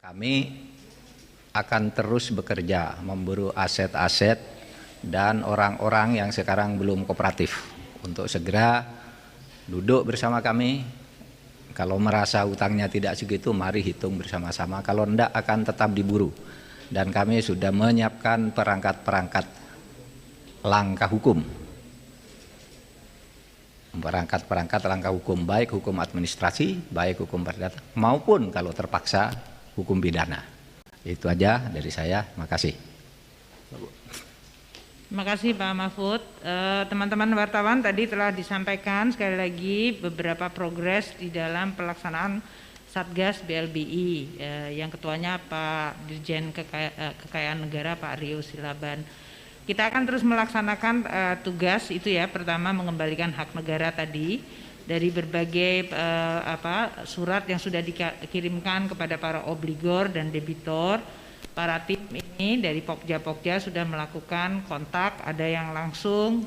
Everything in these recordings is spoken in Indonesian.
Kami akan terus bekerja memburu aset-aset dan orang-orang yang sekarang belum kooperatif untuk segera duduk bersama kami. Kalau merasa utangnya tidak segitu, mari hitung bersama-sama. Kalau tidak, akan tetap diburu. Dan kami sudah menyiapkan perangkat-perangkat langkah hukum. Perangkat-perangkat langkah hukum, baik hukum administrasi, baik hukum perdata, maupun kalau terpaksa hukum pidana. Itu aja dari saya. Terima kasih. Terima kasih Pak Mahfud. Teman-teman wartawan, tadi telah disampaikan sekali lagi beberapa progres di dalam pelaksanaan Satgas BLBI. Yang ketuanya Pak Dirjen Kekayaan Negara Pak Rio Silaban. Kita akan terus melaksanakan tugas itu ya. Pertama, mengembalikan hak negara tadi dari berbagai surat yang sudah dikirimkan kepada para obligor dan debitor. Para tim ini dari Pokja sudah melakukan kontak, ada yang langsung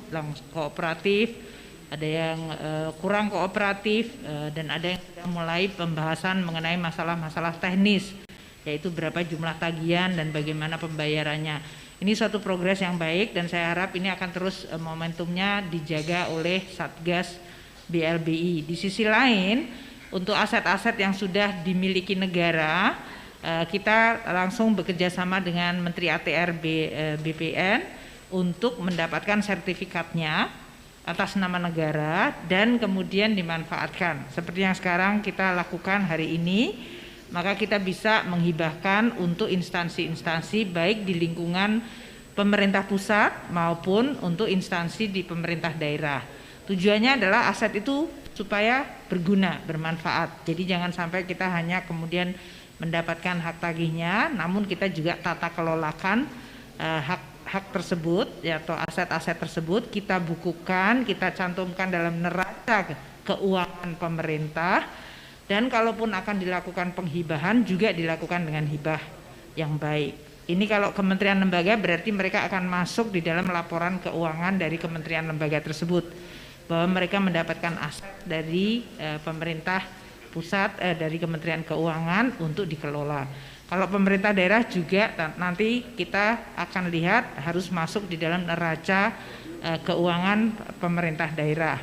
kooperatif, ada yang kurang kooperatif, dan ada yang sudah mulai pembahasan mengenai masalah-masalah teknis, yaitu berapa jumlah tagihan dan bagaimana pembayarannya. Ini suatu progres yang baik dan saya harap ini akan terus momentumnya dijaga oleh Satgas BLBI. Di sisi lain, untuk aset-aset yang sudah dimiliki negara, kita langsung bekerja sama dengan Menteri ATR BPN untuk mendapatkan sertifikatnya atas nama negara dan kemudian dimanfaatkan. Seperti yang sekarang kita lakukan hari ini, maka kita bisa menghibahkan untuk instansi-instansi baik di lingkungan pemerintah pusat maupun untuk instansi di pemerintah daerah. Tujuannya adalah aset itu supaya berguna, bermanfaat. Jadi jangan sampai kita hanya kemudian mendapatkan hak tagihnya, namun kita juga tata kelolakan hak tersebut ya, atau aset-aset tersebut kita bukukan, kita cantumkan dalam neraca keuangan pemerintah, dan kalaupun akan dilakukan penghibahan juga dilakukan dengan hibah yang baik. Ini kalau kementerian lembaga berarti mereka akan masuk di dalam laporan keuangan dari kementerian lembaga tersebut, bahwa mereka mendapatkan aset dari pemerintah pusat, dari Kementerian Keuangan untuk dikelola. Kalau pemerintah daerah juga nanti kita akan lihat harus masuk di dalam neraca keuangan pemerintah daerah,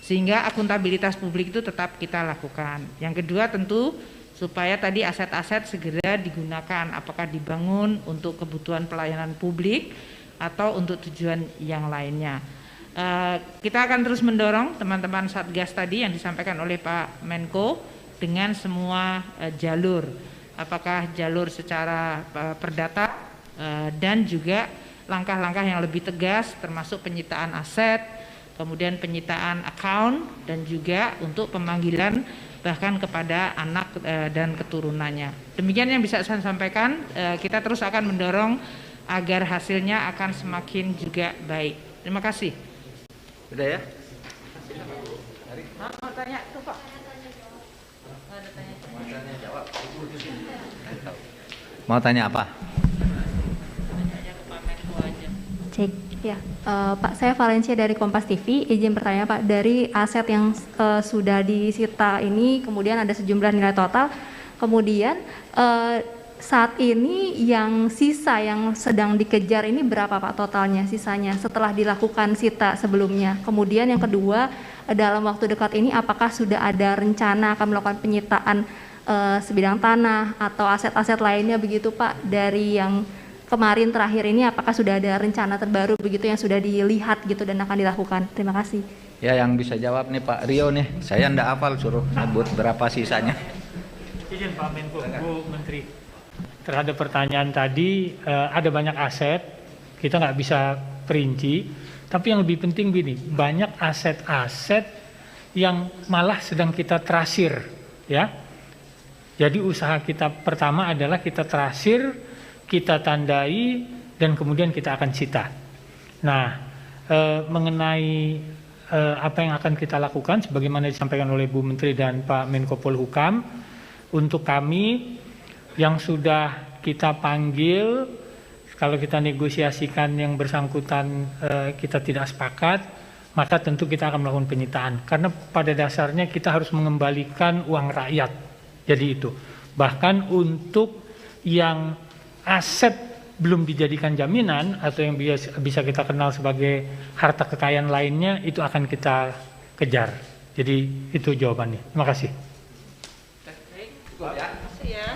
sehingga akuntabilitas publik itu tetap kita lakukan. Yang kedua tentu supaya tadi aset-aset segera digunakan, apakah dibangun untuk kebutuhan pelayanan publik atau untuk tujuan yang lainnya. Kita akan terus mendorong teman-teman Satgas tadi yang disampaikan oleh Pak Menko dengan semua jalur, apakah jalur secara perdata dan juga langkah-langkah yang lebih tegas termasuk penyitaan aset, kemudian penyitaan account, dan juga untuk pemanggilan bahkan kepada anak dan keturunannya. Demikian yang bisa saya sampaikan. Kita terus akan mendorong agar hasilnya akan semakin juga baik. Terima kasih. Sudah ya? Mau tanya tuh Pak? Mau tanya apa? Cek ya, Pak, saya Valencia dari Kompas TV. Izin bertanya Pak, dari aset yang sudah disita ini kemudian ada sejumlah nilai total, kemudian saat ini yang sisa yang sedang dikejar ini berapa Pak totalnya sisanya setelah dilakukan sita sebelumnya? Kemudian yang kedua, dalam waktu dekat ini apakah sudah ada rencana akan melakukan penyitaan sebidang tanah atau aset-aset lainnya begitu Pak, dari yang kemarin terakhir ini apakah sudah ada rencana terbaru begitu yang sudah dilihat gitu dan akan dilakukan? Terima kasih. Ya, yang bisa jawab nih Pak Rio nih. Saya ndak hafal, suruh nyebut berapa sisanya. Izin Pak Menko, Bu Menteri. Terhadap pertanyaan tadi, ada banyak aset, kita nggak bisa perinci, tapi yang lebih penting gini, banyak aset-aset yang malah sedang kita trasir, ya. Jadi usaha kita pertama adalah kita trasir, kita tandai, dan kemudian kita akan cita. Nah, mengenai apa yang akan kita lakukan, sebagaimana disampaikan oleh Bu Menteri dan Pak Menko Polhukam, untuk kami yang sudah kita panggil, kalau kita negosiasikan yang bersangkutan kita tidak sepakat, maka tentu kita akan melakukan penyitaan. Karena pada dasarnya kita harus mengembalikan uang rakyat. Jadi itu. Bahkan untuk yang aset belum dijadikan jaminan atau yang bisa kita kenal sebagai harta kekayaan lainnya itu akan kita kejar. Jadi itu jawabannya. Terima kasih. Terima kasih ya.